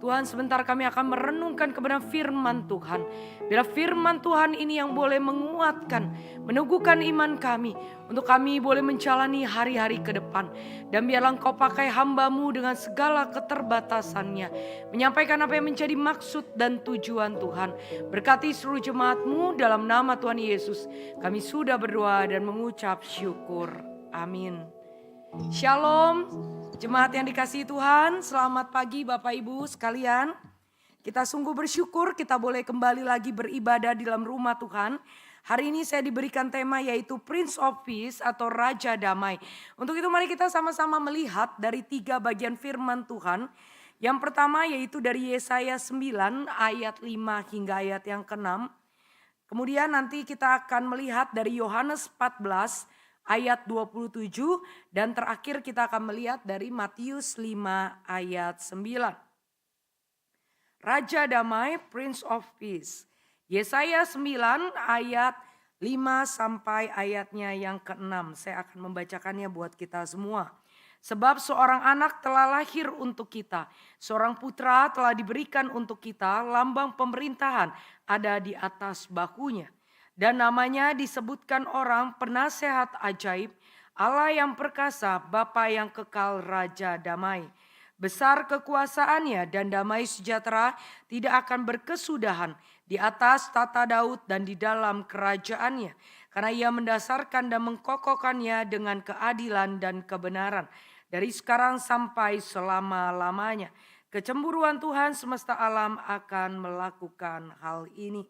Tuhan, sebentar kami akan merenungkan kebenaran firman Tuhan. Bila firman Tuhan ini yang boleh menguatkan, meneguhkan iman kami, untuk kami boleh menjalani hari-hari ke depan. Dan biarlah Engkau pakai hamba-Mu dengan segala keterbatasannya, menyampaikan apa yang menjadi maksud dan tujuan Tuhan. Berkati seluruh jemaat-Mu dalam nama Tuhan Yesus. Kami sudah berdoa dan mengucap syukur. Amin. Shalom, jemaat yang dikasihi Tuhan, selamat pagi Bapak Ibu sekalian. Kita sungguh bersyukur kita boleh kembali lagi beribadah di dalam rumah Tuhan. Hari ini saya diberikan tema yaitu Prince of Peace atau Raja Damai. Untuk itu mari kita sama-sama melihat dari 3 bagian firman Tuhan. Yang pertama yaitu dari Yesaya 9 ayat 5 hingga ayat yang ke-6. Kemudian nanti kita akan melihat dari Yohanes 14 ayat 27 dan terakhir kita akan melihat dari Matius 5 ayat 9. Raja Damai, Prince of Peace. Yesaya 9 ayat 5 sampai ayatnya yang ke-6. Saya akan membacakannya buat kita semua. Sebab seorang anak telah lahir untuk kita, seorang putra telah diberikan untuk kita, lambang pemerintahan ada di atas bahunya. Dan namanya disebutkan orang penasehat ajaib, Allah yang perkasa, Bapa yang kekal, Raja Damai. Besar kekuasaannya dan damai sejahtera tidak akan berkesudahan di atas tata Daud dan di dalam kerajaannya. Karena ia mendasarkan dan mengkokohkannya dengan keadilan dan kebenaran dari sekarang sampai selama-lamanya. Kecemburuan Tuhan semesta alam akan melakukan hal ini.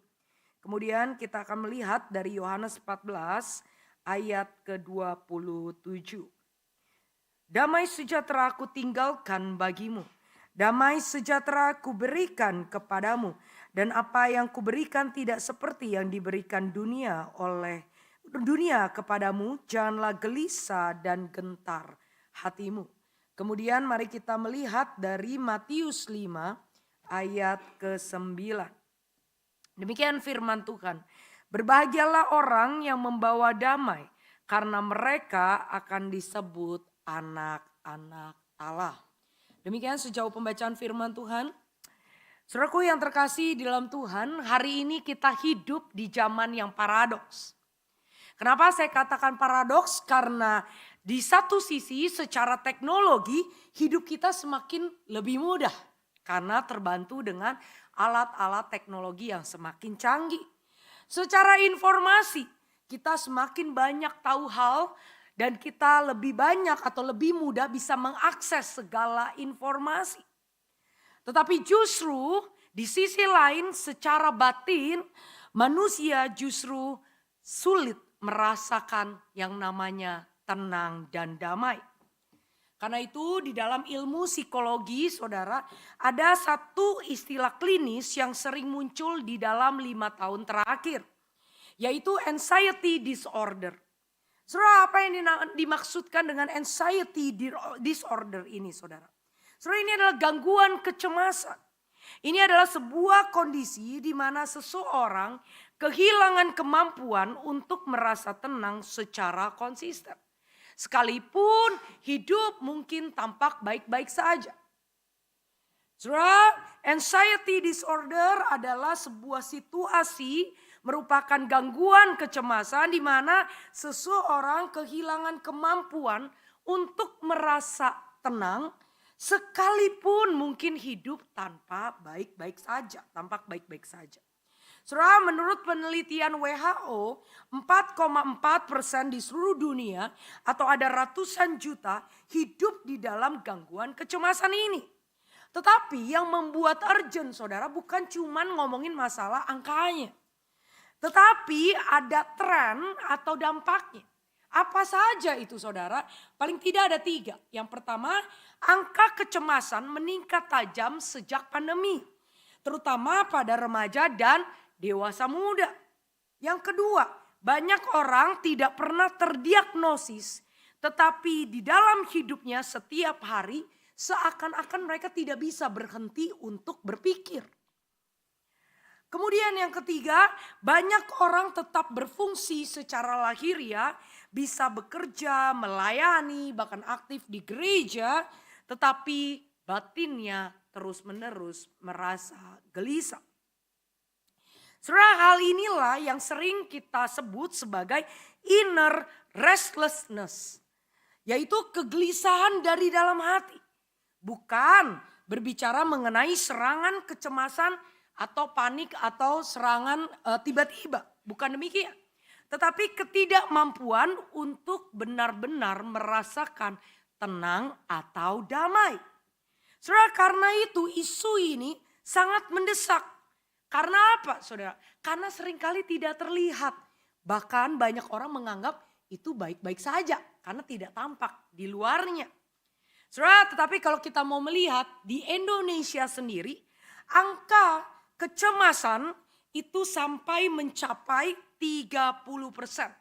Kemudian kita akan melihat dari Yohanes 14 ayat ke-27. Damai sejahtera aku tinggalkan bagimu. Damai sejahtera aku berikan kepadamu. Dan apa yang kuberikan tidak seperti yang diberikan dunia oleh dunia kepadamu. Janganlah gelisah dan gentar hatimu. Kemudian mari kita melihat dari Matius 5 ayat ke-9. Demikian firman Tuhan. Berbahagialah orang yang membawa damai, karena mereka akan disebut anak-anak Allah. Demikian sejauh pembacaan firman Tuhan. Saudaraku yang terkasih di dalam Tuhan, hari ini kita hidup di zaman yang paradoks. Kenapa saya katakan paradoks? Karena di satu sisi secara teknologi hidup kita semakin lebih mudah. Karena terbantu dengan alat-alat teknologi yang semakin canggih. Secara informasi kita semakin banyak tahu hal dan kita lebih banyak atau lebih mudah bisa mengakses segala informasi. Tetapi justru di sisi lain secara batin manusia justru sulit merasakan yang namanya tenang dan damai. Karena itu di dalam ilmu psikologi saudara ada satu istilah klinis yang sering muncul di dalam 5 tahun terakhir. Yaitu anxiety disorder. Saudara, apa yang dimaksudkan dengan anxiety disorder ini saudara? Saudara, ini adalah gangguan kecemasan. Ini adalah sebuah kondisi di mana seseorang kehilangan kemampuan untuk merasa tenang secara konsisten. Sekalipun hidup mungkin tampak baik-baik saja. Saudara, anxiety disorder adalah sebuah situasi merupakan gangguan kecemasan di mana seseorang kehilangan kemampuan untuk merasa tenang sekalipun mungkin hidup tanpa baik-baik saja, tampak baik-baik saja. Saudara, menurut penelitian WHO, 4,4% di seluruh dunia atau ada ratusan juta hidup di dalam gangguan kecemasan ini. Tetapi yang membuat urgent saudara bukan cuma ngomongin masalah angkanya. Tetapi ada tren atau dampaknya. Apa saja itu saudara? Paling tidak ada 3. Yang pertama, angka kecemasan meningkat tajam sejak pandemi. Terutama pada remaja dan dewasa muda. Yang kedua, banyak orang tidak pernah terdiagnosis, tetapi di dalam hidupnya setiap hari seakan-akan mereka tidak bisa berhenti untuk berpikir. Kemudian yang ketiga, banyak orang tetap berfungsi secara lahiriah, bisa bekerja, melayani, bahkan aktif di gereja, tetapi batinnya terus-menerus merasa gelisah. Saudara, hal inilah yang sering kita sebut sebagai inner restlessness. Yaitu kegelisahan dari dalam hati. Bukan berbicara mengenai serangan kecemasan atau panik atau serangan tiba-tiba. Bukan demikian. Tetapi ketidakmampuan untuk benar-benar merasakan tenang atau damai. Saudara, karena itu isu ini sangat mendesak. Karena apa, saudara? Karena seringkali tidak terlihat. Bahkan banyak orang menganggap itu baik-baik saja karena tidak tampak di luarnya. Saudara, tetapi kalau kita mau melihat di Indonesia sendiri, angka kecemasan itu sampai mencapai 30%.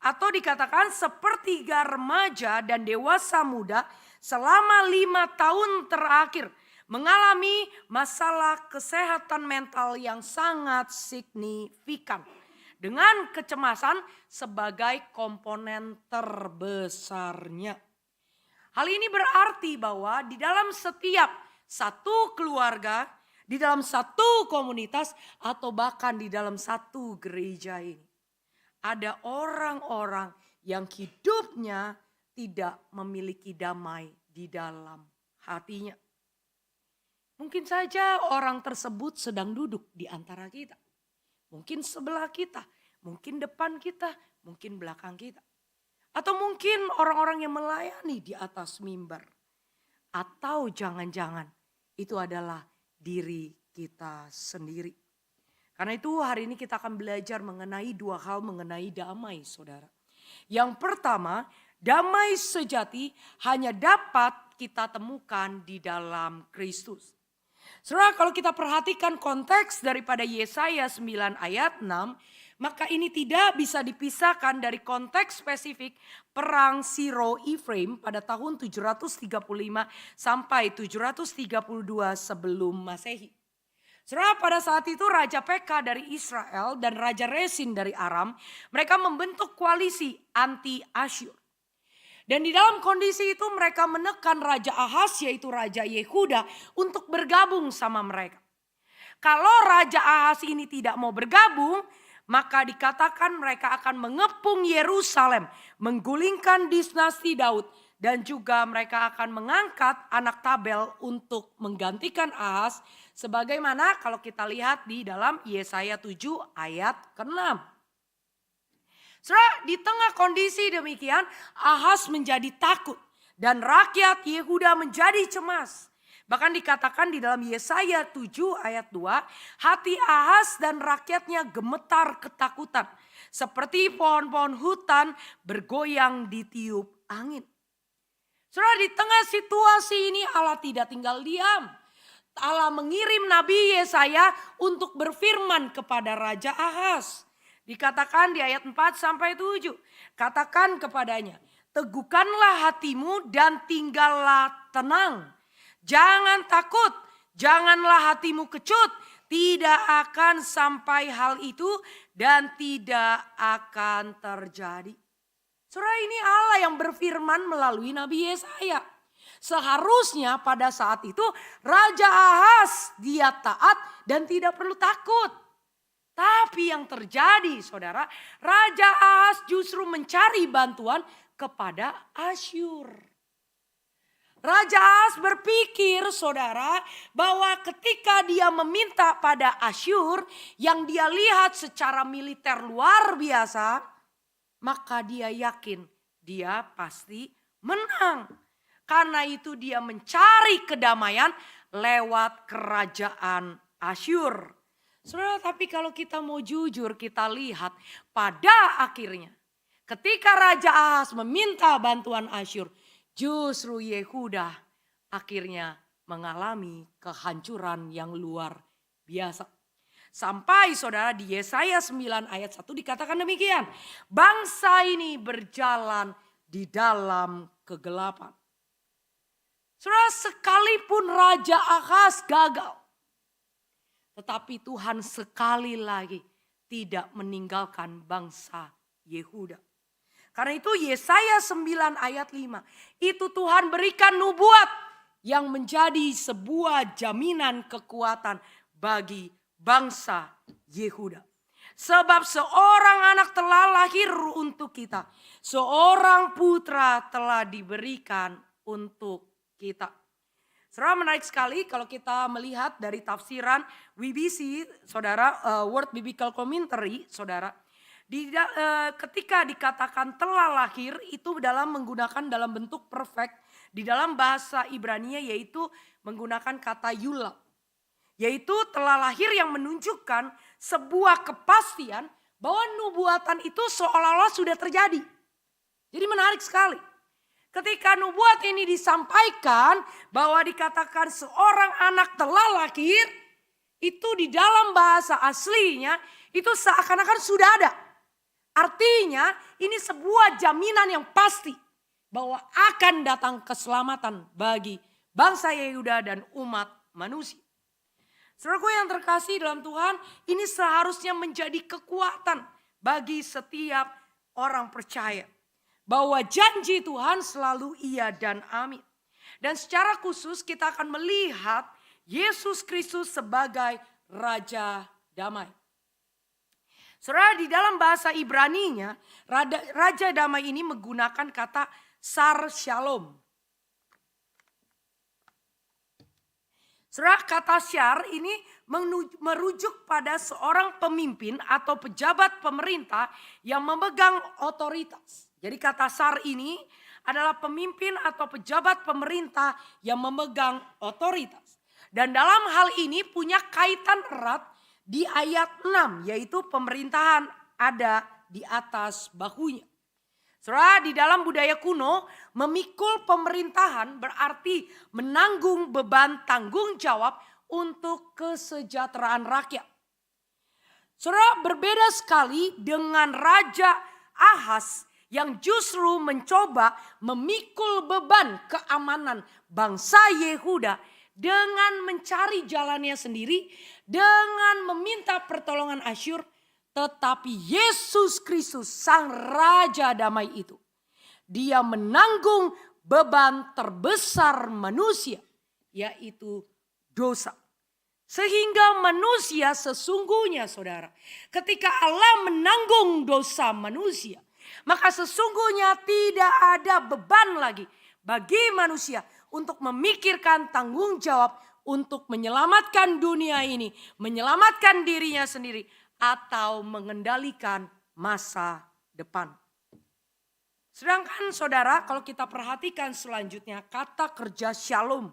Atau dikatakan sepertiga remaja dan dewasa muda selama 5 tahun terakhir mengalami masalah kesehatan mental yang sangat signifikan. Dengan kecemasan sebagai komponen terbesarnya. Hal ini berarti bahwa di dalam setiap satu keluarga, di dalam satu komunitas, atau bahkan di dalam satu gereja ini. Ada orang-orang yang hidupnya tidak memiliki damai di dalam hatinya. Mungkin saja orang tersebut sedang duduk di antara kita. Mungkin sebelah kita, mungkin depan kita, mungkin belakang kita. Atau mungkin orang-orang yang melayani di atas mimbar. Atau jangan-jangan itu adalah diri kita sendiri. Karena itu hari ini kita akan belajar mengenai 2 hal mengenai damai, saudara. Yang pertama, damai sejati hanya dapat kita temukan di dalam Kristus. Saudara, kalau kita perhatikan konteks daripada Yesaya 9 ayat 6, maka ini tidak bisa dipisahkan dari konteks spesifik perang Siro Efraim pada tahun 735 sampai 732 sebelum Masehi. Saudara, pada saat itu Raja Pekah dari Israel dan Raja Resin dari Aram, mereka membentuk koalisi anti Asyur. Dan di dalam kondisi itu mereka menekan Raja Ahaz yaitu Raja Yehuda untuk bergabung sama mereka. Kalau Raja Ahaz ini tidak mau bergabung, maka dikatakan mereka akan mengepung Yerusalem, menggulingkan dinasti Daud, dan juga mereka akan mengangkat anak Tabel untuk menggantikan Ahaz. Sebagaimana kalau kita lihat di dalam Yesaya 7 ayat ke-6. Saudara, di tengah kondisi demikian Ahaz menjadi takut dan rakyat Yehuda menjadi cemas. Bahkan dikatakan di dalam Yesaya 7 ayat 2, hati Ahaz dan rakyatnya gemetar ketakutan. Seperti pohon-pohon hutan bergoyang ditiup angin. Saudara, di tengah situasi ini Allah tidak tinggal diam. Allah mengirim Nabi Yesaya untuk berfirman kepada Raja Ahaz. Dikatakan di ayat 4 sampai 7. Katakan kepadanya, teguhkanlah hatimu dan tinggallah tenang. Jangan takut, janganlah hatimu kecut. Tidak akan sampai hal itu dan tidak akan terjadi. Saudara, ini Allah yang berfirman melalui Nabi Yesaya. Seharusnya pada saat itu Raja Ahaz dia taat dan tidak perlu takut. Tapi yang terjadi, saudara, Raja Ahaz justru mencari bantuan kepada Asyur. Raja Ahaz berpikir, saudara, bahwa ketika dia meminta pada Asyur yang dia lihat secara militer luar biasa, maka dia yakin dia pasti menang. Karena itu dia mencari kedamaian lewat kerajaan Asyur. Saudara, tapi kalau kita mau jujur kita lihat pada akhirnya ketika Raja Ahaz meminta bantuan Asyur, justru Yehuda akhirnya mengalami kehancuran yang luar biasa. Sampai saudara di Yesaya 9 ayat 1 dikatakan demikian. Bangsa ini berjalan di dalam kegelapan. Saudara, sekalipun Raja Ahaz gagal, tetapi Tuhan sekali lagi tidak meninggalkan bangsa Yehuda. Karena itu Yesaya 9 ayat 5, itu Tuhan berikan nubuat yang menjadi sebuah jaminan kekuatan bagi bangsa Yehuda. Sebab seorang anak telah lahir untuk kita, seorang putra telah diberikan untuk kita. Saudara, menarik sekali kalau kita melihat dari tafsiran WBC, saudara, World Biblical Commentary, saudara. Ketika dikatakan telah lahir itu menggunakan dalam bentuk perfect di dalam bahasa Ibrania, yaitu menggunakan kata yulad. Yaitu telah lahir yang menunjukkan sebuah kepastian bahwa nubuatan itu seolah-olah sudah terjadi. Jadi menarik sekali. Ketika nubuat ini disampaikan bahwa dikatakan seorang anak telah lahir, itu di dalam bahasa aslinya itu seakan-akan sudah ada. Artinya ini sebuah jaminan yang pasti bahwa akan datang keselamatan bagi bangsa Yehuda dan umat manusia. Saudaraku yang terkasih dalam Tuhan, ini seharusnya menjadi kekuatan bagi setiap orang percaya. Bahwa janji Tuhan selalu iya dan amin. Dan secara khusus kita akan melihat Yesus Kristus sebagai Raja Damai. Saudara, di dalam bahasa Ibraninya, Raja Damai ini menggunakan kata Sar Shalom. Saudara, kata syar ini merujuk pada seorang pemimpin atau pejabat pemerintah yang memegang otoritas. Jadi kata syar ini adalah pemimpin atau pejabat pemerintah yang memegang otoritas. Dan dalam hal ini punya kaitan erat di ayat 6, yaitu pemerintahan ada di atas bahunya. Saudara, di dalam budaya kuno, memikul pemerintahan berarti menanggung beban tanggung jawab untuk kesejahteraan rakyat. Saudara, berbeda sekali dengan Raja Ahaz yang justru mencoba memikul beban keamanan bangsa Yehuda dengan mencari jalannya sendiri, dengan meminta pertolongan Asyur. Tetapi Yesus Kristus sang Raja Damai itu, dia menanggung beban terbesar manusia, yaitu dosa. Sehingga manusia sesungguhnya, saudara, ketika Allah menanggung dosa manusia, maka sesungguhnya tidak ada beban lagi bagi manusia untuk memikirkan tanggung jawab untuk menyelamatkan dunia ini, menyelamatkan dirinya sendiri, atau mengendalikan masa depan. Sedangkan saudara, kalau kita perhatikan selanjutnya kata kerja shalom.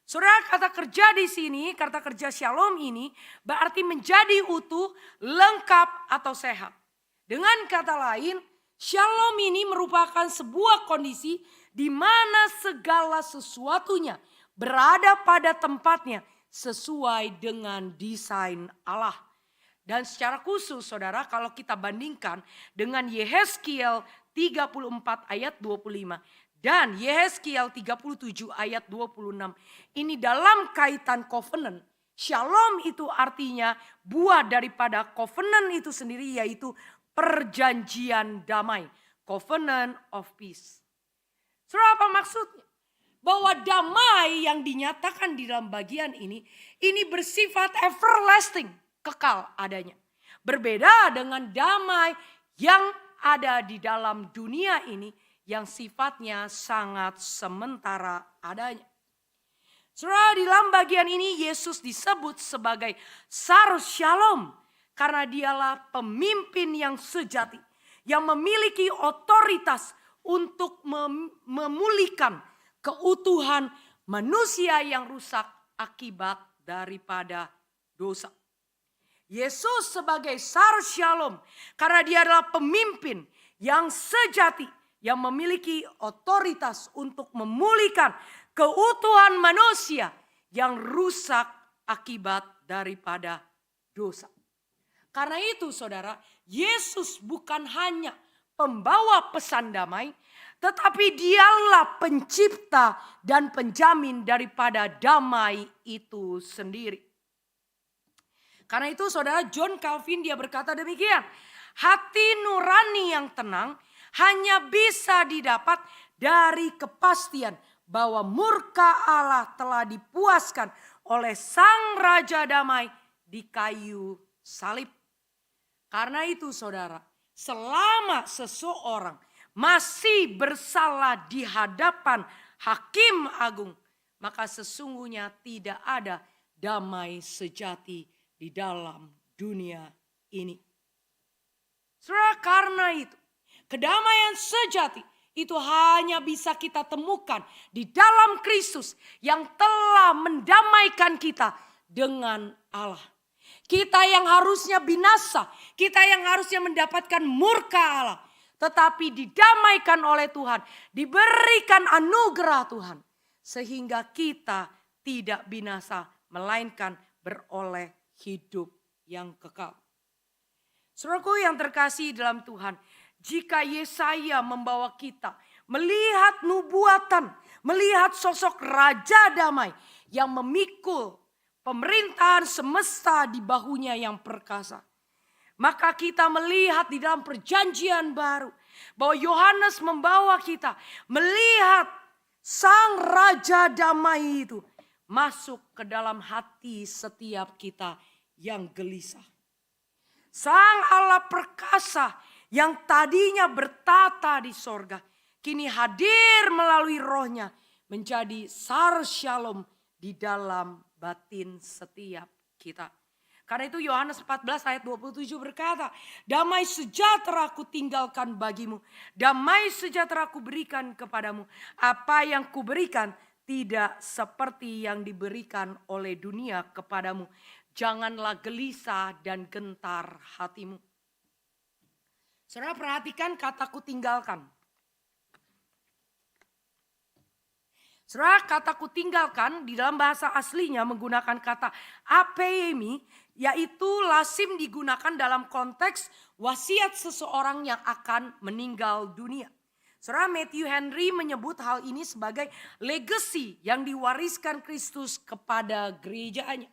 Saudara, kata kerja di sini, kata kerja shalom ini berarti menjadi utuh, lengkap atau sehat. Dengan kata lain, shalom ini merupakan sebuah kondisi di mana segala sesuatunya berada pada tempatnya sesuai dengan desain Allah. Dan secara khusus saudara, kalau kita bandingkan dengan Yehezkiel 34 ayat 25 dan Yehezkiel 37 ayat 26. Ini dalam kaitan covenant. Shalom itu artinya buah daripada covenant itu sendiri, yaitu perjanjian damai. Covenant of peace. Saudara, apa maksudnya? Bahwa damai yang dinyatakan di dalam bagian ini bersifat everlasting. Kekal adanya. Berbeda dengan damai yang ada di dalam dunia ini yang sifatnya sangat sementara adanya. Saudara, di dalam bagian ini Yesus disebut sebagai Sar Shalom karena dialah pemimpin yang sejati yang memiliki otoritas untuk memulihkan keutuhan manusia yang rusak akibat daripada dosa. Yesus sebagai Sar Shalom karena dia adalah pemimpin yang sejati yang memiliki otoritas untuk memulihkan keutuhan manusia yang rusak akibat daripada dosa. Karena itu saudara, Yesus bukan hanya pembawa pesan damai, tetapi dialah pencipta dan penjamin daripada damai itu sendiri. Karena itu saudara, John Calvin dia berkata demikian. Hati nurani yang tenang hanya bisa didapat dari kepastian bahwa murka Allah telah dipuaskan oleh Sang Raja Damai di kayu salib. Karena itu saudara, selama seseorang masih bersalah di hadapan Hakim Agung, maka sesungguhnya tidak ada damai sejati di dalam dunia ini. Saudara, karena itu kedamaian sejati itu hanya bisa kita temukan di dalam Kristus yang telah mendamaikan kita dengan Allah. Kita yang harusnya binasa, kita yang harusnya mendapatkan murka Allah, tetapi didamaikan oleh Tuhan, diberikan anugerah Tuhan, sehingga kita tidak binasa, melainkan beroleh hidup yang kekal. Saudaraku yang terkasih dalam Tuhan, jika Yesaya membawa kita melihat nubuatan, melihat sosok Raja Damai yang memikul pemerintahan semesta di bahunya yang perkasa, maka kita melihat di dalam perjanjian baru bahwa Yohanes membawa kita melihat Sang Raja Damai itu masuk ke dalam hati setiap kita yang gelisah. Sang Allah perkasa yang tadinya bertata di sorga, kini hadir melalui rohnya menjadi sar shalom di dalam batin setiap kita. Karena itu Yohanes 14 ayat 27 berkata, damai sejahtera ku tinggalkan bagimu, damai sejahtera ku berikan kepadamu. Apa yang ku berikan tidak seperti yang diberikan oleh dunia kepadamu. Janganlah gelisah dan gentar hatimu. Saudara, perhatikan kataku tinggalkan. Saudara, kataku tinggalkan di dalam bahasa aslinya menggunakan kata apemi, yaitu lazim digunakan dalam konteks wasiat seseorang yang akan meninggal dunia. Saudara, Matthew Henry menyebut hal ini sebagai legacy yang diwariskan Kristus kepada gerejanya.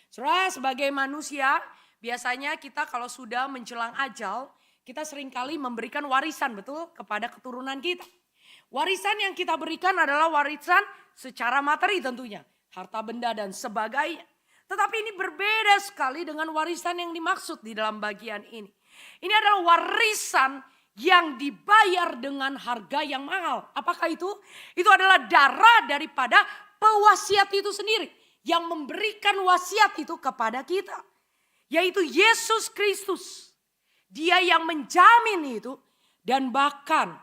Saudara, sebagai manusia biasanya kita kalau sudah menjelang ajal, kita seringkali memberikan warisan, betul, kepada keturunan kita. Warisan yang kita berikan adalah warisan secara materi tentunya, harta benda dan sebagainya. Tetapi ini berbeda sekali dengan warisan yang dimaksud di dalam bagian ini. Ini adalah warisan yang dibayar dengan harga yang mahal. Apakah itu? Itu adalah darah daripada pewasiat itu sendiri yang memberikan wasiat itu kepada kita, yaitu Yesus Kristus. Dia yang menjamin itu, dan bahkan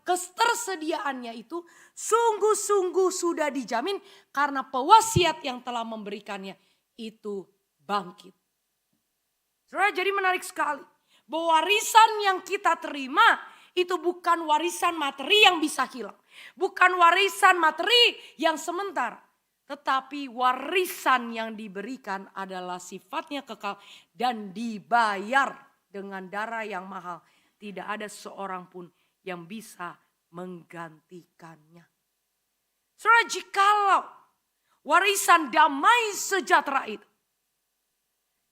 ketersediaannya itu sungguh-sungguh sudah dijamin karena pewasiat yang telah memberikannya itu bangkit. Saudara, jadi menarik sekali bahwa warisan yang kita terima itu bukan warisan materi yang bisa hilang, bukan warisan materi yang sementara, tetapi warisan yang diberikan adalah sifatnya kekal dan dibayar dengan darah yang mahal. Tidak ada seorang pun yang bisa menggantikannya. Saudara, jikalau warisan damai sejahtera itu,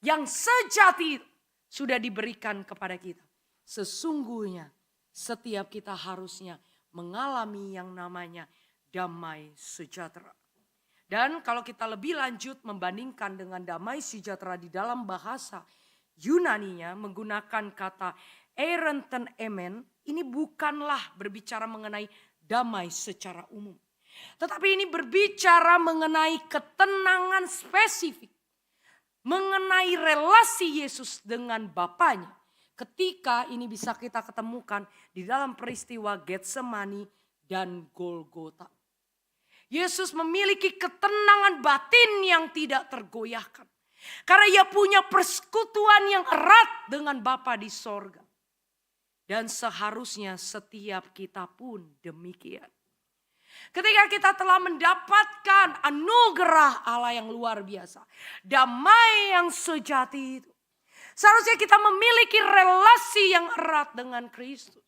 yang sejati itu, sudah diberikan kepada kita, sesungguhnya setiap kita harusnya mengalami yang namanya damai sejahtera. Dan kalau kita lebih lanjut membandingkan dengan damai sejahtera di dalam bahasa Yunaninya menggunakan kata Eirenten emen, ini bukanlah berbicara mengenai damai secara umum. Tetapi ini berbicara mengenai ketenangan spesifik. Mengenai relasi Yesus dengan Bapanya. Ketika ini bisa kita ketemukan di dalam peristiwa Getsemani dan Golgota. Yesus memiliki ketenangan batin yang tidak tergoyahkan. Karena ia punya persekutuan yang erat dengan Bapa di sorga. Dan seharusnya setiap kita pun demikian. Ketika kita telah mendapatkan anugerah Allah yang luar biasa, damai yang sejati itu, seharusnya kita memiliki relasi yang erat dengan Kristus.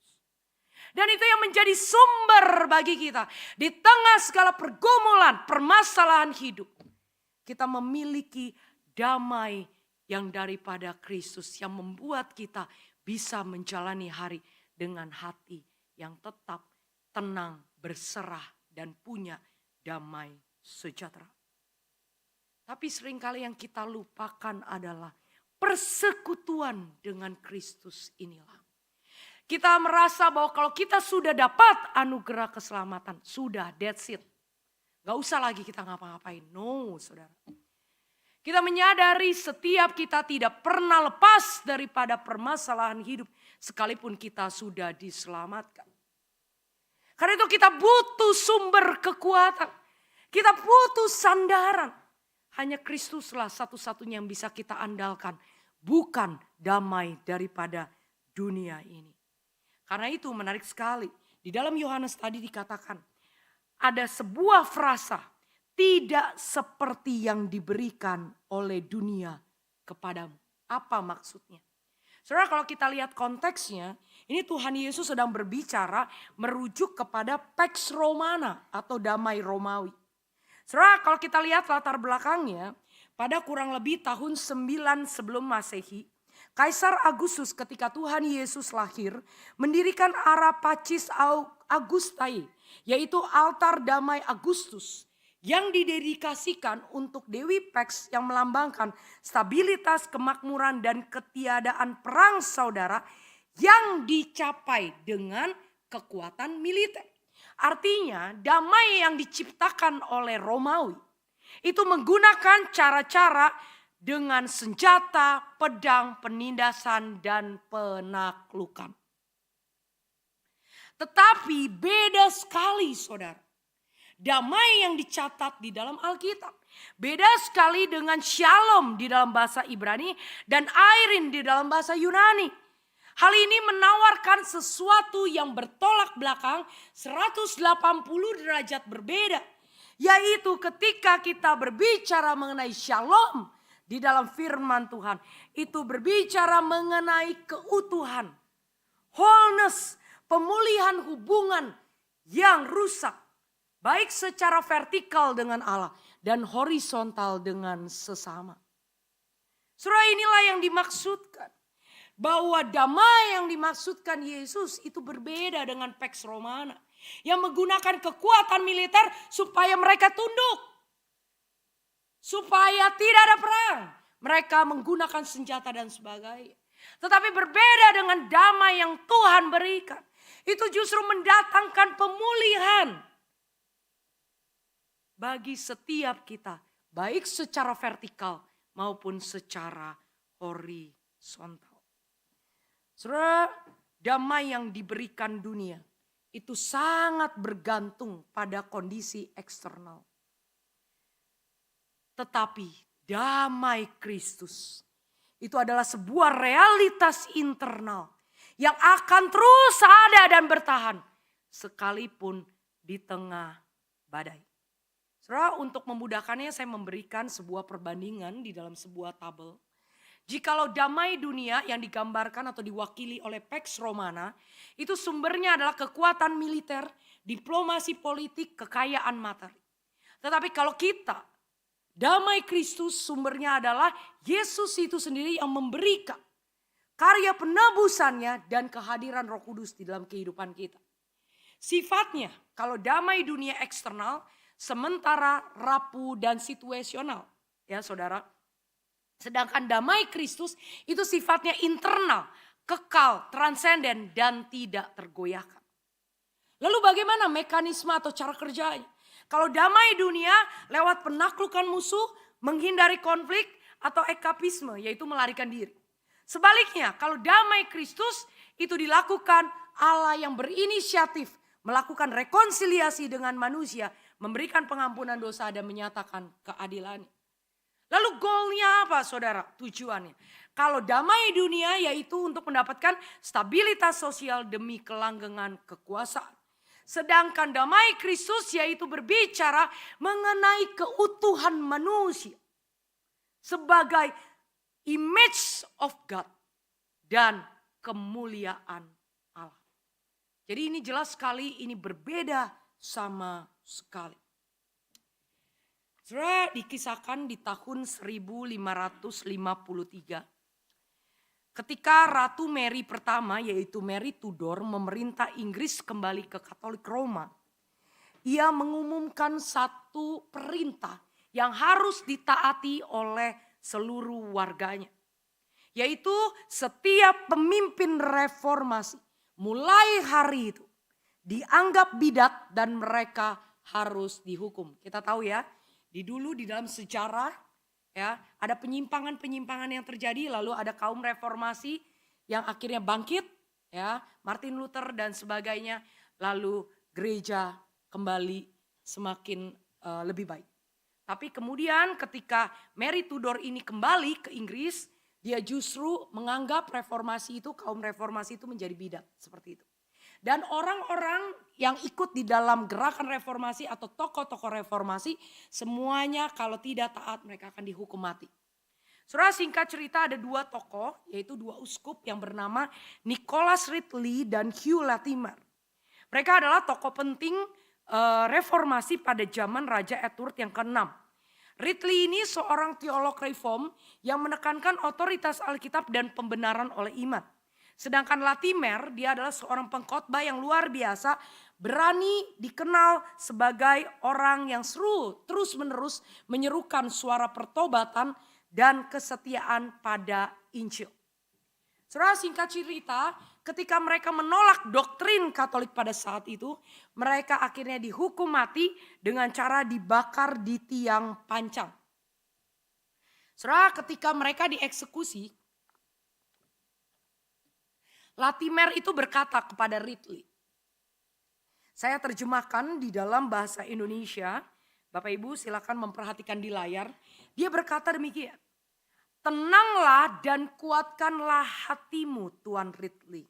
Dan itu yang menjadi sumber bagi kita di tengah segala pergumulan, permasalahan hidup. Kita memiliki damai yang daripada Kristus yang membuat kita bisa menjalani hari dengan hati yang tetap tenang berserah dan punya damai sejahtera. Tapi seringkali yang kita lupakan adalah persekutuan dengan Kristus inilah. Kita merasa bahwa kalau kita sudah dapat anugerah keselamatan, sudah, that's it. Gak usah lagi kita ngapa-ngapain. No, saudara. Kita menyadari setiap kita tidak pernah lepas daripada permasalahan hidup, sekalipun kita sudah diselamatkan. Karena itu kita butuh sumber kekuatan. Kita butuh sandaran. Hanya Kristuslah satu-satunya yang bisa kita andalkan. Bukan damai daripada dunia ini. Karena itu menarik sekali. Di dalam Yohanes tadi dikatakan. Ada sebuah frasa. Tidak seperti yang diberikan oleh dunia kepadamu. Apa maksudnya? Saudara, kalau kita lihat konteksnya. Ini Tuhan Yesus sedang berbicara merujuk kepada Pax Romana atau damai Romawi. Saudara, kalau kita lihat latar belakangnya, pada kurang lebih tahun 9 sebelum Masehi, Kaisar Agustus ketika Tuhan Yesus lahir mendirikan Arapacis Augustae, yaitu altar damai Agustus yang didedikasikan untuk Dewi Pax yang melambangkan stabilitas, kemakmuran dan ketiadaan perang saudara yang dicapai dengan kekuatan militer. Artinya damai yang diciptakan oleh Romawi itu menggunakan cara-cara dengan senjata, pedang, penindasan dan penaklukan. Tetapi beda sekali saudara. Damai yang dicatat di dalam Alkitab. Beda sekali dengan shalom di dalam bahasa Ibrani dan airin di dalam bahasa Yunani. Hal ini menawarkan sesuatu yang bertolak belakang 180 derajat berbeda. Yaitu ketika kita berbicara mengenai shalom di dalam firman Tuhan. Itu berbicara mengenai keutuhan, wholeness, pemulihan hubungan yang rusak. Baik secara vertikal dengan Allah dan horizontal dengan sesama. Saudara, inilah yang dimaksudkan. Bahwa damai yang dimaksudkan Yesus itu berbeda dengan Pax Romana. Yang menggunakan kekuatan militer supaya mereka tunduk. Supaya tidak ada perang. Mereka menggunakan senjata dan sebagainya. Tetapi berbeda dengan damai yang Tuhan berikan. Itu justru mendatangkan pemulihan. Bagi setiap kita. Baik secara vertikal maupun secara horizontal. Saudara, damai yang diberikan dunia itu sangat bergantung pada kondisi eksternal. Tetapi damai Kristus itu adalah sebuah realitas internal yang akan terus ada dan bertahan sekalipun di tengah badai. Saudara, untuk memudahkannya saya memberikan sebuah perbandingan di dalam sebuah tabel. Jikalau damai dunia yang digambarkan atau diwakili oleh Pax Romana, itu sumbernya adalah kekuatan militer, diplomasi politik, kekayaan materi. Tetapi kalau kita, damai Kristus sumbernya adalah Yesus itu sendiri yang memberikan karya penebusannya dan kehadiran Roh Kudus di dalam kehidupan kita. Sifatnya, kalau damai dunia eksternal, sementara rapuh dan situasional. Ya saudara. Sedangkan damai Kristus itu sifatnya internal, kekal, transenden dan tidak tergoyahkan. Lalu bagaimana mekanisme atau cara kerjanya? Kalau damai dunia lewat penaklukan musuh, menghindari konflik atau eskapisme, yaitu melarikan diri. Sebaliknya kalau damai Kristus itu dilakukan Allah yang berinisiatif melakukan rekonsiliasi dengan manusia, memberikan pengampunan dosa dan menyatakan keadilannya. Lalu goalnya apa saudara? Tujuannya. Kalau damai dunia yaitu untuk mendapatkan stabilitas sosial demi kelanggengan kekuasaan. Sedangkan damai Kristus yaitu berbicara mengenai keutuhan manusia. Sebagai image of God dan kemuliaan Allah. Jadi ini jelas sekali ini berbeda sama sekali. Saudara, dikisahkan di tahun 1553. Ketika Ratu Mary pertama yaitu Mary Tudor memerintah Inggris kembali ke Katolik Roma. ia mengumumkan satu perintah yang harus ditaati oleh seluruh warganya. Yaitu setiap pemimpin reformasi mulai hari itu dianggap bidat dan mereka harus dihukum. Kita tahu ya, di dalam sejarah ya, ada penyimpangan-penyimpangan yang terjadi, lalu ada kaum reformasi yang akhirnya bangkit ya, Martin Luther dan sebagainya, lalu gereja kembali semakin lebih baik. Tapi kemudian ketika Mary Tudor ini kembali ke Inggris, dia justru menganggap reformasi itu, kaum reformasi itu menjadi bidat, seperti itu. Dan orang-orang yang ikut di dalam gerakan reformasi atau tokoh-tokoh reformasi, semuanya kalau tidak taat mereka akan dihukum mati. Saudara, singkat cerita ada dua tokoh, yaitu dua uskup yang bernama Nicholas Ridley dan Hugh Latimer. Mereka adalah tokoh penting reformasi pada zaman Raja Edward yang ke-6. Ridley ini seorang teolog reform yang menekankan otoritas Alkitab dan pembenaran oleh iman. Sedangkan Latimer, dia adalah seorang pengkhotbah yang luar biasa, berani dikenal sebagai orang yang terus-menerus menyerukan suara pertobatan dan kesetiaan pada Injil. Saudara, singkat cerita, ketika mereka menolak doktrin Katolik pada saat itu, mereka akhirnya dihukum mati dengan cara dibakar di tiang pancang. Saudara, ketika mereka dieksekusi, Latimer itu berkata kepada Ridley. Saya terjemahkan di dalam bahasa Indonesia. Bapak Ibu silakan memperhatikan di layar. Dia berkata demikian. Tenanglah dan kuatkanlah hatimu, Tuan Ridley.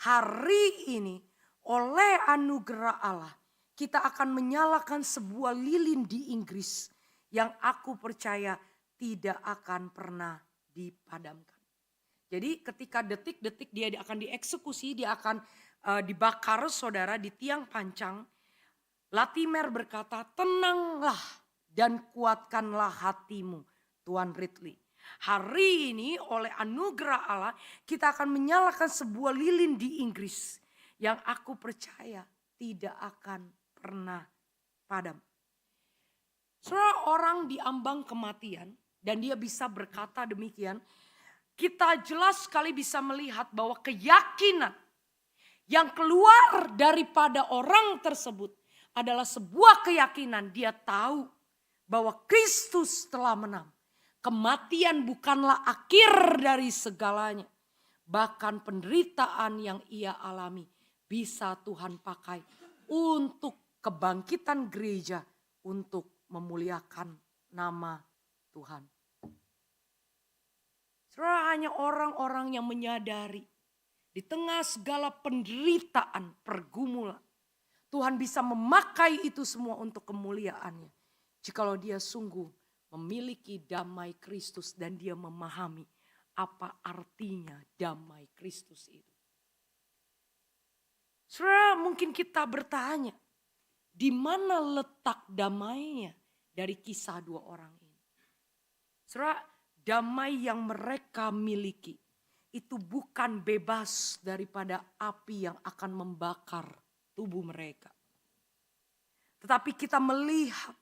Hari ini oleh anugerah Allah kita akan menyalakan sebuah lilin di Inggris yang aku percaya tidak akan pernah dipadamkan. Jadi ketika detik-detik dia akan dieksekusi, dia akan dibakar saudara di tiang pancang. Latimer berkata, tenanglah dan kuatkanlah hatimu, Tuan Ridley. Hari ini oleh anugerah Allah kita akan menyalakan sebuah lilin di Inggris yang aku percaya tidak akan pernah padam. Saudara, orang diambang kematian dan dia bisa berkata demikian, kita jelas sekali bisa melihat bahwa keyakinan yang keluar daripada orang tersebut adalah sebuah keyakinan dia tahu bahwa Kristus telah menang. Kematian bukanlah akhir dari segalanya. Bahkan penderitaan yang ia alami bisa Tuhan pakai untuk kebangkitan gereja, untuk memuliakan nama Tuhan. Saudara, hanya orang-orang yang menyadari di tengah segala penderitaan, pergumulan, Tuhan bisa memakai itu semua untuk kemuliaannya. Jikalau dia sungguh memiliki damai Kristus dan dia memahami apa artinya damai Kristus itu. Saudara, mungkin kita bertanya, di mana letak damainya dari kisah dua orang ini? Saudara, damai yang mereka miliki itu bukan bebas daripada api yang akan membakar tubuh mereka. Tetapi kita melihat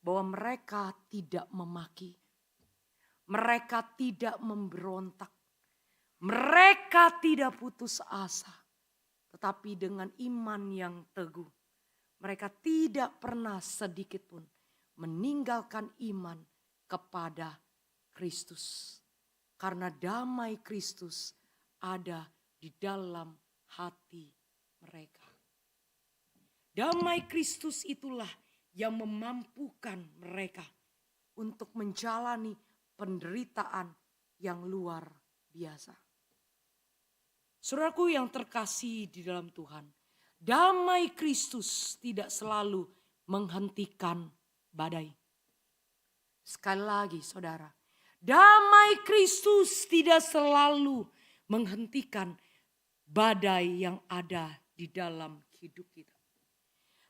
bahwa mereka tidak memaki. Mereka tidak memberontak. Mereka tidak putus asa. Tetapi dengan iman yang teguh. Mereka tidak pernah sedikit pun meninggalkan iman kepada Kristus. Karena damai Kristus ada di dalam hati mereka. Damai Kristus itulah yang memampukan mereka untuk menjalani penderitaan yang luar biasa. Saudaraku yang terkasih di dalam Tuhan, damai Kristus tidak selalu menghentikan badai. Sekali lagi saudara, damai Kristus tidak selalu menghentikan badai yang ada di dalam hidup kita.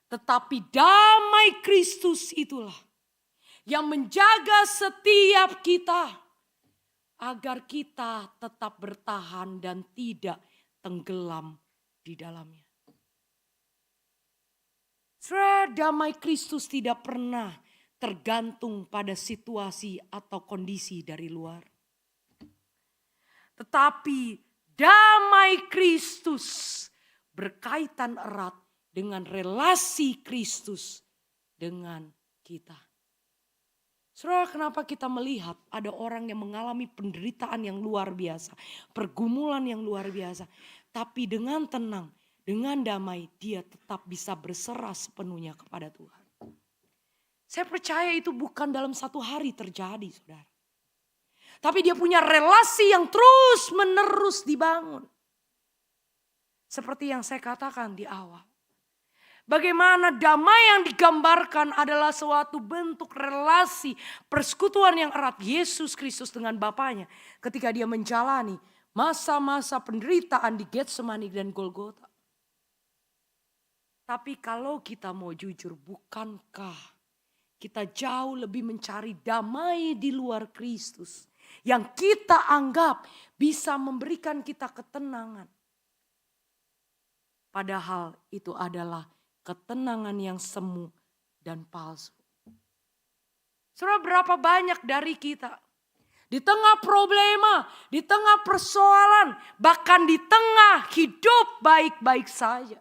Tetapi damai Kristus itulah yang menjaga setiap kita agar kita tetap bertahan dan tidak tenggelam di dalamnya. Saudara, damai Kristus tidak pernah tergantung pada situasi atau kondisi dari luar. Tetapi damai Kristus berkaitan erat dengan relasi Kristus dengan kita. Saudara, kenapa kita melihat ada orang yang mengalami penderitaan yang luar biasa, pergumulan yang luar biasa, tapi dengan tenang, dengan damai dia tetap bisa berserah sepenuhnya kepada Tuhan. Saya percaya itu bukan dalam satu hari terjadi, saudara. Tapi dia punya relasi yang terus menerus dibangun. Seperti yang saya katakan di awal. Bagaimana damai yang digambarkan adalah suatu bentuk relasi persekutuan yang erat Yesus Kristus dengan Bapanya. Ketika dia menjalani masa-masa penderitaan di Getsemani dan Golgota. Tapi kalau kita mau jujur, bukankah kita jauh lebih mencari damai di luar Kristus yang kita anggap bisa memberikan kita ketenangan. Padahal itu adalah ketenangan yang semu dan palsu. Saudara, berapa banyak dari kita di tengah problema, di tengah persoalan, bahkan di tengah hidup baik-baik saja.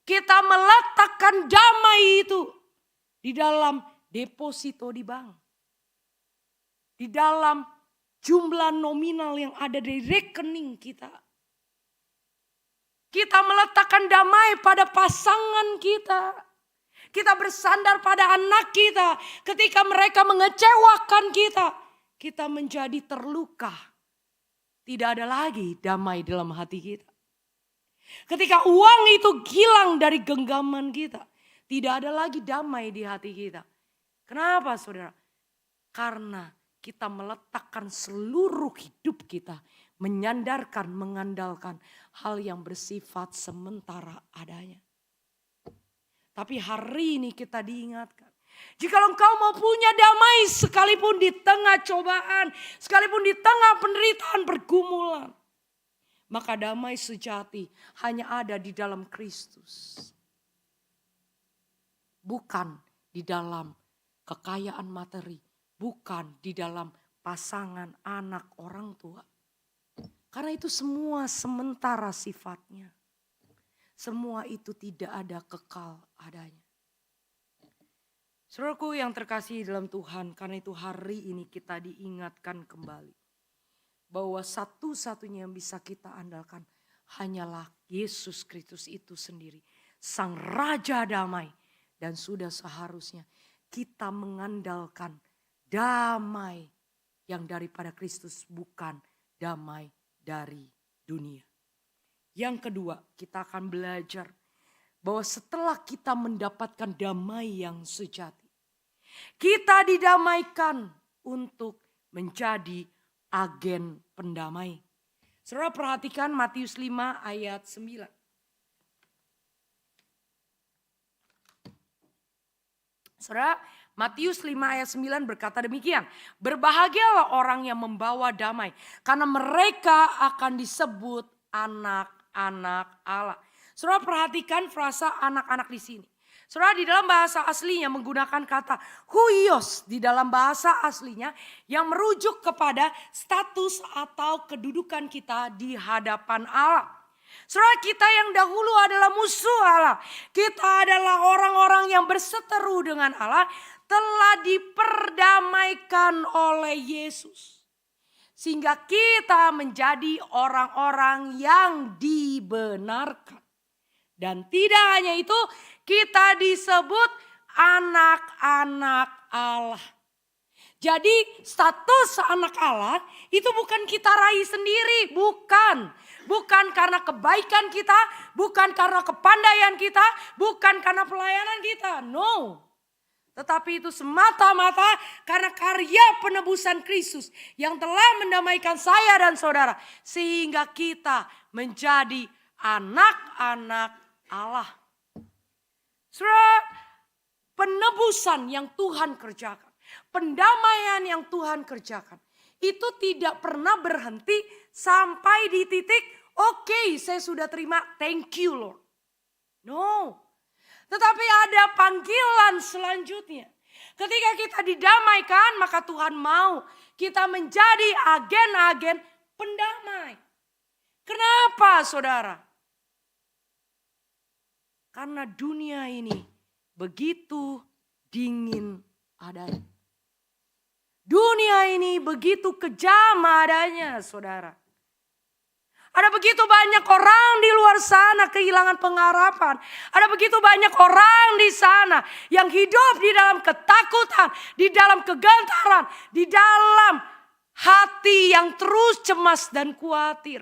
Kita meletakkan damai itu di dalam deposito di bank. Di dalam jumlah nominal yang ada di rekening kita. Kita meletakkan damai pada pasangan kita. Kita bersandar pada anak kita. Ketika mereka mengecewakan kita, kita menjadi terluka. Tidak ada lagi damai dalam hati kita. Ketika uang itu hilang dari genggaman kita, tidak ada lagi damai di hati kita. Kenapa, saudara? Karena kita meletakkan seluruh hidup kita, menyandarkan, mengandalkan hal yang bersifat sementara adanya. Tapi hari ini kita diingatkan, jika engkau mau punya damai sekalipun di tengah cobaan, sekalipun di tengah penderitaan pergumulan, maka damai sejati hanya ada di dalam Kristus. Bukan di dalam kekayaan materi, bukan di dalam pasangan, anak, orang tua. Karena itu semua sementara sifatnya. Semua itu tidak ada kekal adanya. Saudaraku yang terkasih dalam Tuhan, karena itu hari ini kita diingatkan kembali. Bahwa satu-satunya yang bisa kita andalkan hanyalah Yesus Kristus itu sendiri. Sang Raja Damai. Dan sudah seharusnya kita mengandalkan damai yang daripada Kristus, bukan damai dari dunia. Yang kedua, kita akan belajar bahwa setelah kita mendapatkan damai yang sejati, kita didamaikan untuk menjadi agen pendamai. Saudara perhatikan Matius 5 ayat 9. Saudara, Matius 5 ayat 9 berkata demikian. Berbahagialah orang yang membawa damai, karena mereka akan disebut anak-anak Allah. Saudara perhatikan frasa anak-anak di sini. Saudara, di dalam bahasa aslinya menggunakan kata huios di dalam bahasa aslinya yang merujuk kepada status atau kedudukan kita di hadapan Allah. Saudara, kita yang dahulu adalah musuh Allah. Kita adalah orang-orang yang berseteru dengan Allah, telah diperdamaikan oleh Yesus. Sehingga kita menjadi orang-orang yang dibenarkan. Dan tidak hanya itu, kita disebut anak-anak Allah. Jadi status anak Allah itu bukan kita raih sendiri, bukan. Bukan karena kebaikan kita, bukan karena kepandaian kita, bukan karena pelayanan kita. No. Tetapi itu semata-mata karena karya penebusan Kristus yang telah mendamaikan saya dan saudara. Sehingga kita menjadi anak-anak Allah. Saudara, penebusan yang Tuhan kerjakan, pendamaian yang Tuhan kerjakan, itu tidak pernah berhenti sampai di titik, oke, saya sudah terima, thank you Lord. No. Tetapi ada panggilan selanjutnya. Ketika kita didamaikan, maka Tuhan mau kita menjadi agen-agen pendamai. Kenapa, saudara? Karena dunia ini begitu dingin adanya. Dunia ini begitu kejam adanya, saudara. Ada begitu banyak orang di luar sana kehilangan pengharapan. Ada begitu banyak orang di sana yang hidup di dalam ketakutan, di dalam kegantaran, di dalam hati yang terus cemas dan khawatir.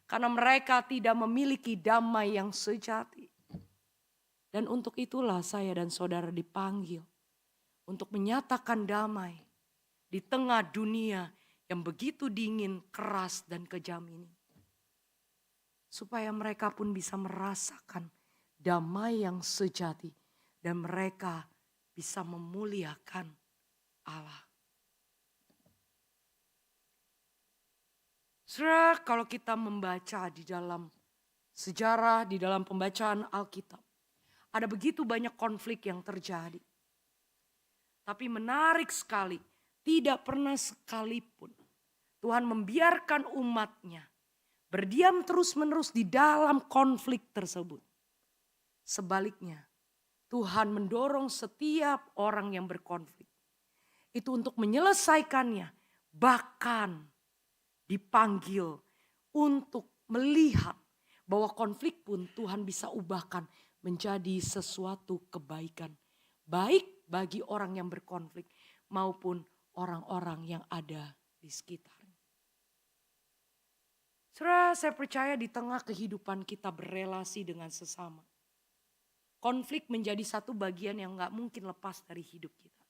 Karena mereka tidak memiliki damai yang sejati. Dan untuk itulah saya dan saudara dipanggil untuk menyatakan damai di tengah dunia yang begitu dingin, keras dan kejam ini. Supaya mereka pun bisa merasakan damai yang sejati. Dan mereka bisa memuliakan Allah. Saudara, kalau kita membaca di dalam sejarah, di dalam pembacaan Alkitab. Ada begitu banyak konflik yang terjadi. Tapi menarik sekali, tidak pernah sekalipun Tuhan membiarkan umatnya berdiam terus-menerus di dalam konflik tersebut. Sebaliknya, Tuhan mendorong setiap orang yang berkonflik. Itu untuk menyelesaikannya, bahkan dipanggil untuk melihat bahwa konflik pun Tuhan bisa ubahkan menjadi sesuatu kebaikan. Baik bagi orang yang berkonflik maupun orang-orang yang ada di sekitar. Saudara, saya percaya di tengah kehidupan kita berelasi dengan sesama. Konflik menjadi satu bagian yang gak mungkin lepas dari hidup kita.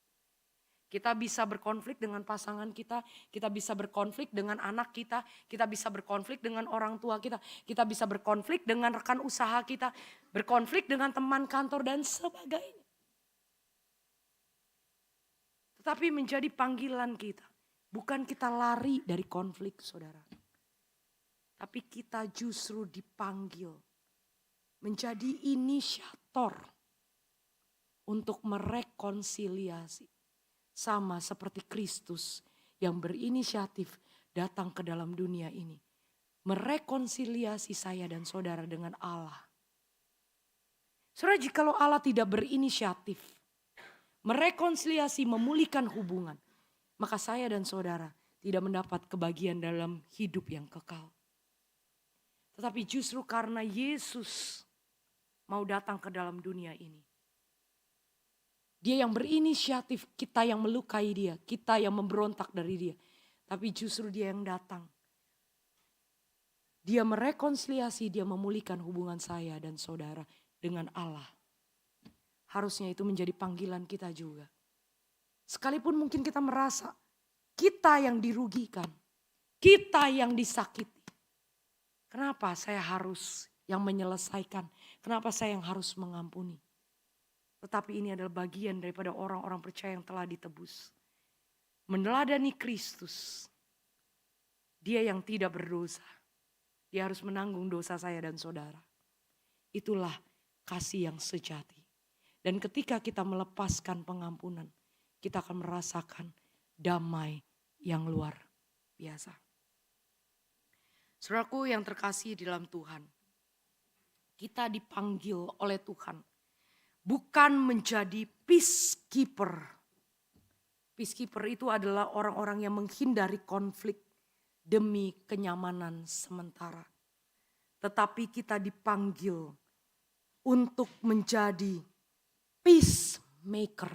Kita bisa berkonflik dengan pasangan kita bisa berkonflik dengan anak kita bisa berkonflik dengan orang tua kita bisa berkonflik dengan rekan usaha kita, berkonflik dengan teman kantor dan sebagainya. Tetapi menjadi panggilan kita, bukan kita lari dari konflik, saudara. Tapi kita justru dipanggil menjadi inisiator untuk merekonsiliasi. Sama seperti Kristus yang berinisiatif datang ke dalam dunia ini. Merekonsiliasi saya dan saudara dengan Allah. Saudara, jikalau Allah tidak berinisiatif, merekonsiliasi, memulihkan hubungan, maka saya dan saudara tidak mendapat kebahagiaan dalam hidup yang kekal. Tetapi justru karena Yesus mau datang ke dalam dunia ini. Dia yang berinisiatif, kita yang melukai dia, kita yang memberontak dari dia. Tapi justru dia yang datang. Dia merekonsiliasi, dia memulihkan hubungan saya dan saudara dengan Allah. Harusnya itu menjadi panggilan kita juga. Sekalipun mungkin kita merasa kita yang dirugikan, kita yang disakiti. Kenapa saya harus yang menyelesaikan? Kenapa saya yang harus mengampuni? Tetapi ini adalah bagian daripada orang-orang percaya yang telah ditebus. Meneladani Kristus. Dia yang tidak berdosa. Dia harus menanggung dosa saya dan saudara. Itulah kasih yang sejati. Dan ketika kita melepaskan pengampunan, kita akan merasakan damai yang luar biasa. Saudaraku yang terkasih di dalam Tuhan, kita dipanggil oleh Tuhan bukan menjadi peacekeeper. Peacekeeper itu adalah orang-orang yang menghindari konflik demi kenyamanan sementara. Tetapi kita dipanggil untuk menjadi peacemaker.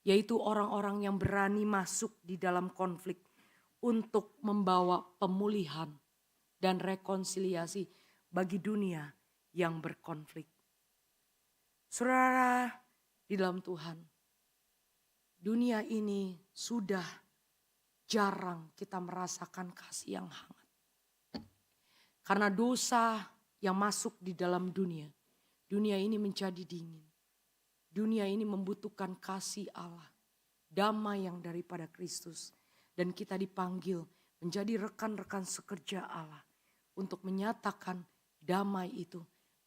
Yaitu orang-orang yang berani masuk di dalam konflik untuk membawa pemulihan dan rekonsiliasi bagi dunia yang berkonflik. Saudara di dalam Tuhan, dunia ini sudah jarang kita merasakan kasih yang hangat. Karena dosa yang masuk di dalam dunia ini menjadi dingin. Dunia ini membutuhkan kasih Allah, damai yang daripada Kristus. Dan kita dipanggil menjadi rekan-rekan sekerja Allah untuk menyatakan damai itu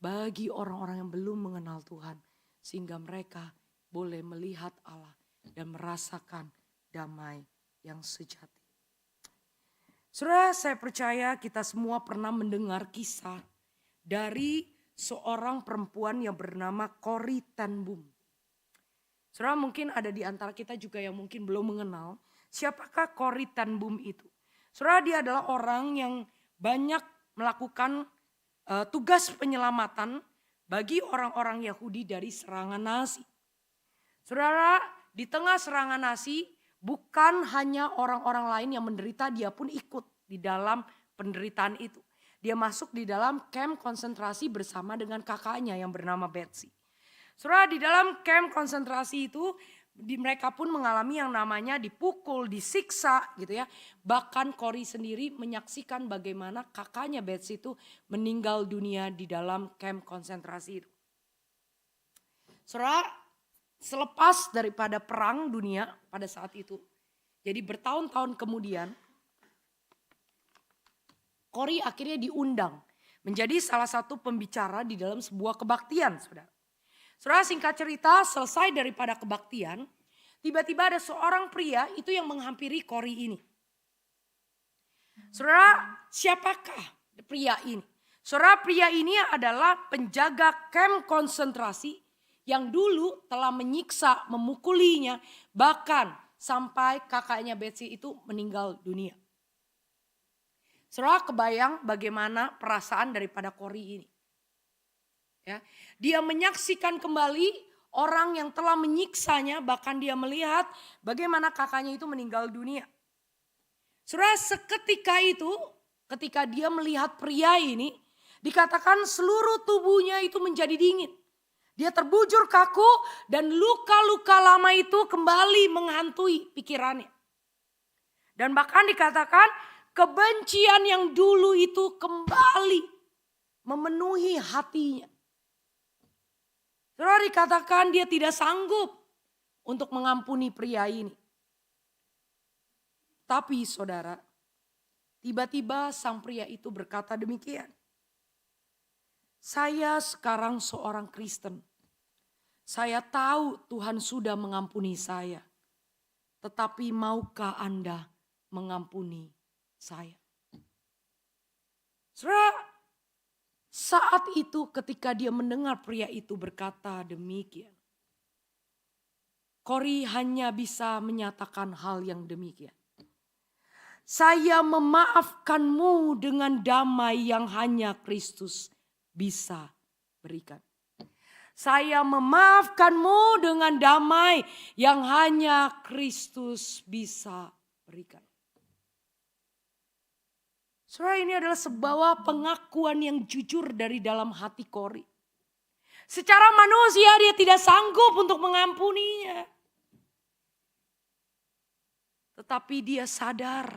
bagi orang-orang yang belum mengenal Tuhan. Sehingga mereka boleh melihat Allah dan merasakan damai yang sejati. Saudara, saya percaya kita semua pernah mendengar kisah dari seorang perempuan yang bernama Corrie ten Boom. Saudara, mungkin ada di antara kita juga yang mungkin belum mengenal siapakah Corrie ten Boom itu. Saudara, dia adalah orang yang banyak melakukan tugas penyelamatan bagi orang-orang Yahudi dari serangan Nazi. Saudara, di tengah serangan Nazi bukan hanya orang-orang lain yang menderita, dia pun ikut di dalam penderitaan itu. Dia masuk di dalam kamp konsentrasi bersama dengan kakaknya yang bernama Betsy. Saudara, di dalam kamp konsentrasi itu mereka pun mengalami yang namanya dipukul, disiksa gitu ya. Bahkan Corrie sendiri menyaksikan bagaimana kakaknya Betsy itu meninggal dunia di dalam kamp konsentrasi itu. Saudara, selepas daripada perang dunia pada saat itu, jadi bertahun-tahun kemudian, Corrie akhirnya diundang menjadi salah satu pembicara di dalam sebuah kebaktian, saudara. Saudara, singkat cerita, selesai daripada kebaktian, tiba-tiba ada seorang pria itu yang menghampiri Corrie ini. Saudara, siapakah pria ini? Saudara, pria ini adalah penjaga kamp konsentrasi yang dulu telah menyiksa, memukulinya, bahkan sampai kakaknya Betsy itu meninggal dunia. Saudara, kebayang bagaimana perasaan daripada Corrie ini. Ya, dia menyaksikan kembali orang yang telah menyiksanya, bahkan dia melihat bagaimana kakaknya itu meninggal dunia. Saudara, seketika itu, ketika dia melihat pria ini, dikatakan seluruh tubuhnya itu menjadi dingin. Dia terbujur kaku dan luka-luka lama itu kembali menghantui pikirannya. Dan bahkan dikatakan kebencian yang dulu itu kembali memenuhi hatinya. Saudara, dikatakan dia tidak sanggup untuk mengampuni pria ini. Tapi saudara, tiba-tiba sang pria itu berkata demikian. Saya sekarang seorang Kristen. Saya tahu Tuhan sudah mengampuni saya. Tetapi maukah Anda mengampuni saya? Saudara, saat itu ketika dia mendengar pria itu berkata demikian, Corrie hanya bisa menyatakan hal yang demikian. Saya memaafkanmu dengan damai yang hanya Kristus bisa berikan. Saya memaafkanmu dengan damai yang hanya Kristus bisa berikan. Saudara, ini adalah sebuah pengakuan yang jujur dari dalam hati Corrie. Secara manusia dia tidak sanggup untuk mengampuninya. Tetapi dia sadar,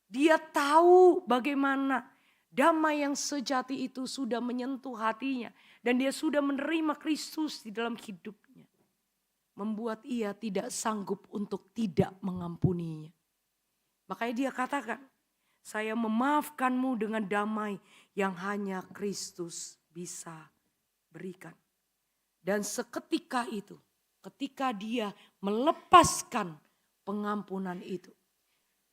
dia tahu bagaimana damai yang sejati itu sudah menyentuh hatinya. Dan dia sudah menerima Kristus di dalam hidupnya. Membuat ia tidak sanggup untuk tidak mengampuninya. Makanya dia katakan, saya memaafkanmu dengan damai yang hanya Kristus bisa berikan. Dan seketika itu, ketika dia melepaskan pengampunan itu,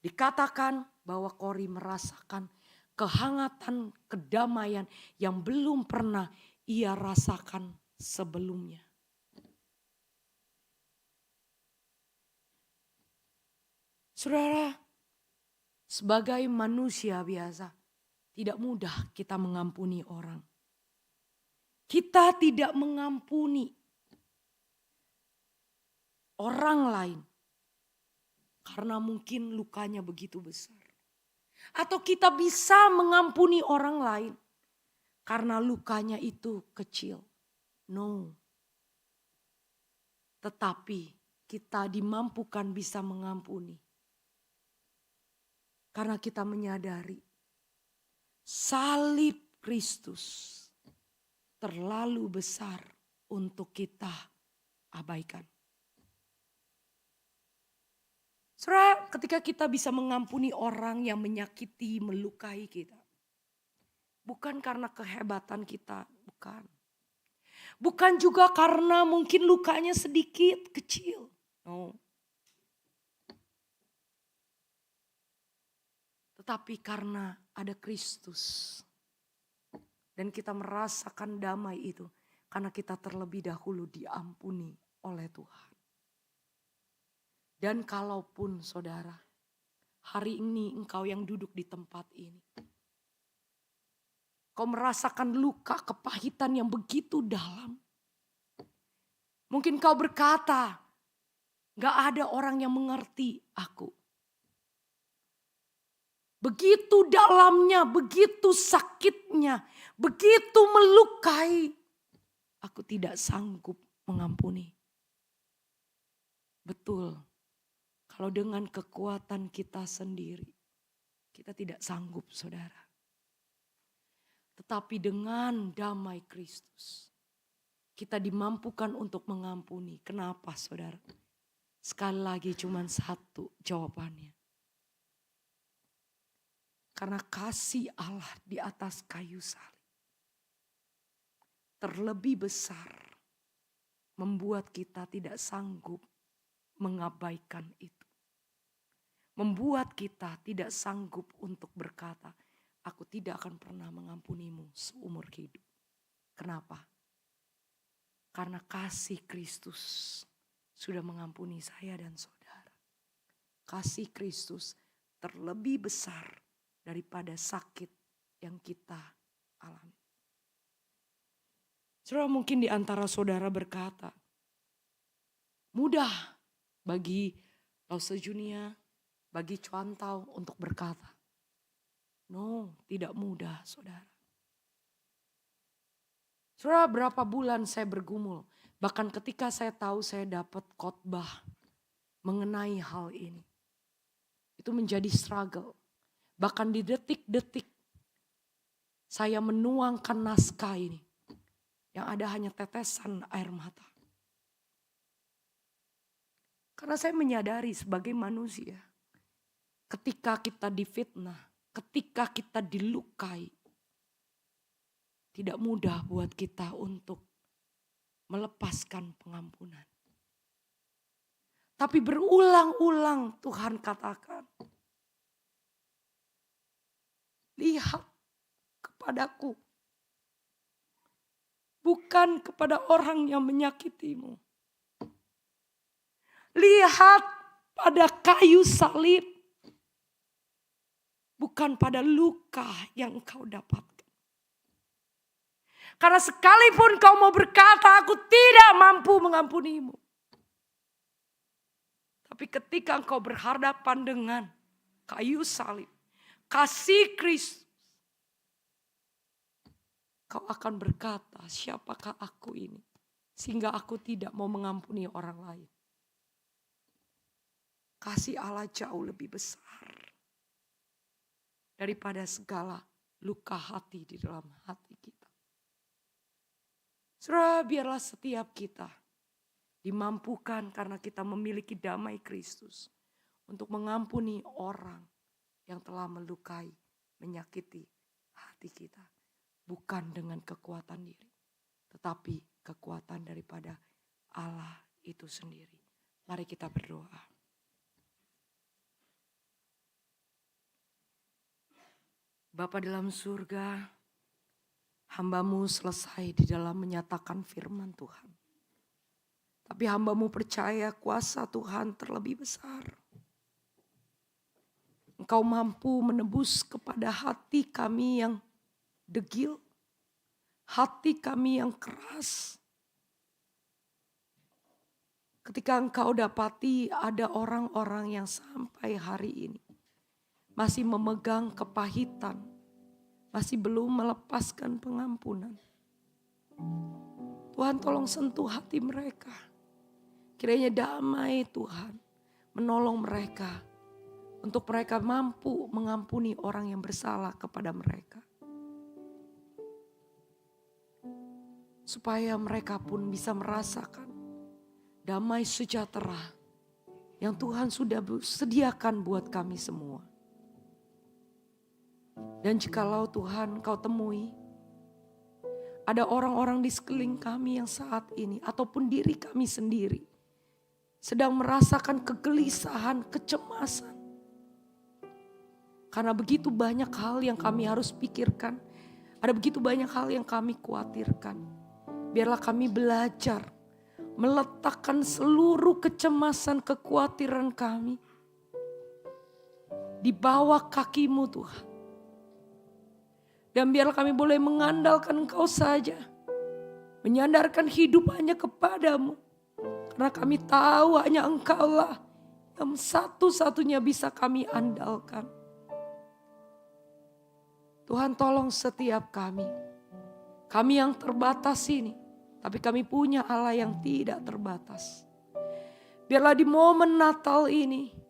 dikatakan bahwa Corrie merasakan kehangatan, kedamaian yang belum pernah ia rasakan sebelumnya. Saudara, sebagai manusia biasa, tidak mudah kita mengampuni orang. Kita tidak mengampuni orang lain karena mungkin lukanya begitu besar. Atau kita bisa mengampuni orang lain karena lukanya itu kecil. No. Tetapi kita dimampukan bisa mengampuni. Karena kita menyadari salib Kristus terlalu besar untuk kita abaikan. Saudara, ketika kita bisa mengampuni orang yang menyakiti, melukai kita. Bukan karena kehebatan kita, bukan. Bukan juga karena mungkin lukanya sedikit, kecil. No. Tetapi karena ada Kristus. Dan kita merasakan damai itu. Karena kita terlebih dahulu diampuni oleh Tuhan. Dan kalaupun saudara, hari ini engkau yang duduk di tempat ini. Kau merasakan luka kepahitan yang begitu dalam. Mungkin kau berkata, gak ada orang yang mengerti aku. Begitu dalamnya, begitu sakitnya, begitu melukai. Aku tidak sanggup mengampuni. Betul, kalau dengan kekuatan kita sendiri, kita tidak sanggup saudara. Tetapi dengan damai Kristus, kita dimampukan untuk mengampuni. Kenapa saudara? Sekali lagi cuma satu jawabannya. Karena kasih Allah di atas kayu salib terlebih besar membuat kita tidak sanggup mengabaikan itu. Membuat kita tidak sanggup untuk berkata, aku tidak akan pernah mengampunimu seumur hidup. Kenapa? Karena kasih Kristus sudah mengampuni saya dan saudara. Kasih Kristus terlebih besar daripada sakit yang kita alami. Saudara, mungkin di antara saudara berkata, mudah bagi Lause Junia, bagi Cuantau untuk berkata. No, tidak mudah saudara. Saudara, berapa bulan saya bergumul. Bahkan ketika saya tahu saya dapat khotbah mengenai hal ini. Itu menjadi struggle. Bahkan di detik-detik saya menuangkan naskah ini. Yang ada hanya tetesan air mata. Karena saya menyadari sebagai manusia. Ketika kita difitnah. Ketika kita dilukai. Tidak mudah buat kita untuk melepaskan pengampunan. Tapi berulang-ulang Tuhan katakan. Lihat kepadaku. Bukan kepada orang yang menyakitimu. Lihat pada kayu salib. Bukan pada luka yang engkau dapatkan. Karena sekalipun kau mau berkata, aku tidak mampu mengampunimu. Tapi ketika engkau berhadapan dengan kayu salib, kasih Kristus, kau akan berkata, siapakah aku ini? Sehingga aku tidak mau mengampuni orang lain. Kasih Allah jauh lebih besar daripada segala luka hati di dalam hati kita. Saudara, biarlah setiap kita dimampukan karena kita memiliki damai Kristus untuk mengampuni orang yang telah melukai, menyakiti hati kita. Bukan dengan kekuatan diri, tetapi kekuatan daripada Allah itu sendiri. Mari kita berdoa. Bapa dalam surga, hamba-Mu selesai di dalam menyatakan firman Tuhan. Tapi hamba-Mu percaya kuasa Tuhan terlebih besar. Engkau mampu menebus kepada hati kami yang degil, hati kami yang keras. Ketika engkau dapati ada orang-orang yang sampai hari ini masih memegang kepahitan, masih belum melepaskan pengampunan. Tuhan, tolong sentuh hati mereka. Kiranya damai Tuhan menolong mereka untuk mereka mampu mengampuni orang yang bersalah kepada mereka. Supaya mereka pun bisa merasakan damai sejahtera yang Tuhan sudah sediakan buat kami semua. Dan jikalau Tuhan kau temui ada orang-orang di sekeliling kami yang saat ini ataupun diri kami sendiri sedang merasakan kegelisahan, kecemasan. Karena begitu banyak hal yang kami harus pikirkan, ada begitu banyak hal yang kami khawatirkan. Biarlah kami belajar meletakkan seluruh kecemasan, kekhawatiran kami di bawah kaki-Mu Tuhan. Dan biarlah kami boleh mengandalkan Engkau saja. Menyandarkan hidup hanya kepada-Mu. Karena kami tahu hanya Engkau-lah yang satu-satunya bisa kami andalkan. Tuhan, tolong setiap kami. Kami yang terbatas ini. Tapi kami punya Allah yang tidak terbatas. Biarlah di momen Natal ini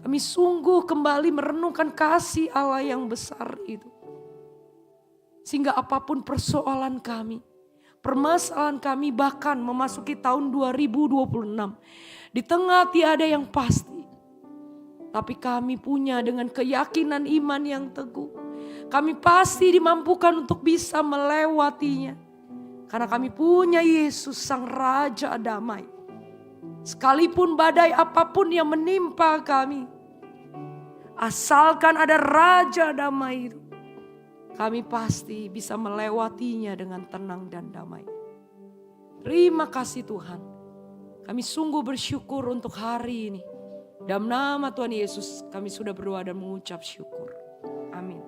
kami sungguh kembali merenungkan kasih Allah yang besar itu. Sehingga apapun persoalan kami, permasalahan kami bahkan memasuki tahun 2026. Di tengah tiada yang pasti. Tapi kami punya dengan keyakinan iman yang teguh. Kami pasti dimampukan untuk bisa melewatinya. Karena kami punya Yesus Sang Raja Damai. Sekalipun badai apapun yang menimpa kami, asalkan ada Raja Damai itu, kami pasti bisa melewatinya dengan tenang dan damai. Terima kasih Tuhan. Kami sungguh bersyukur untuk hari ini. Dalam nama Tuhan Yesus kami sudah berdoa dan mengucap syukur. Amin.